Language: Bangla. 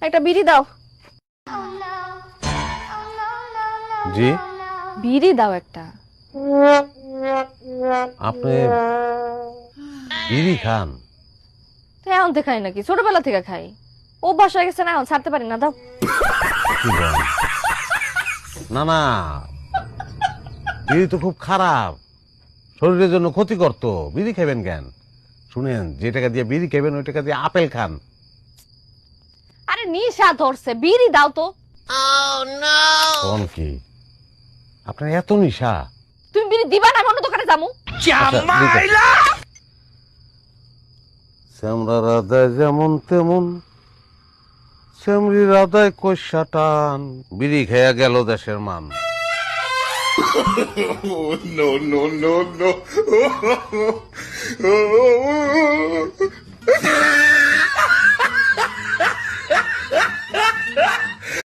একটা বিড়ি দাও। জি বিড়ি দাও একটা। আপনি বিড়ি খান? তো এখন থেকে খাই নাকি, ছোটবেলা থেকে খাই, অভ্যাস হয়ে গেছে না, এখন ছাড়তে পারি না। দাও। কি বলেন? না না, বিড়ি তো খুব খারাপ, শরীরের জন্য ক্ষতিকর। তো বিড়ি খাবেন কেন? শুনেন, যে টাকা দিয়ে বিড়ি খাবেন ওই টাকা দিয়ে আপেল খান। আরে নিশা ধরছে, বিড়ি দাও তো। কোন কি আপনার এত নিশা? তুমি বিড়ি দিবা না, আমি অন্য দোকানে যাবো। শ্যামরা রাধায় যেমন তেমন, শ্যামরি রাধায় কষা টান, বিড়ি খেয়া গেল দেশের মান। No, no, no, no.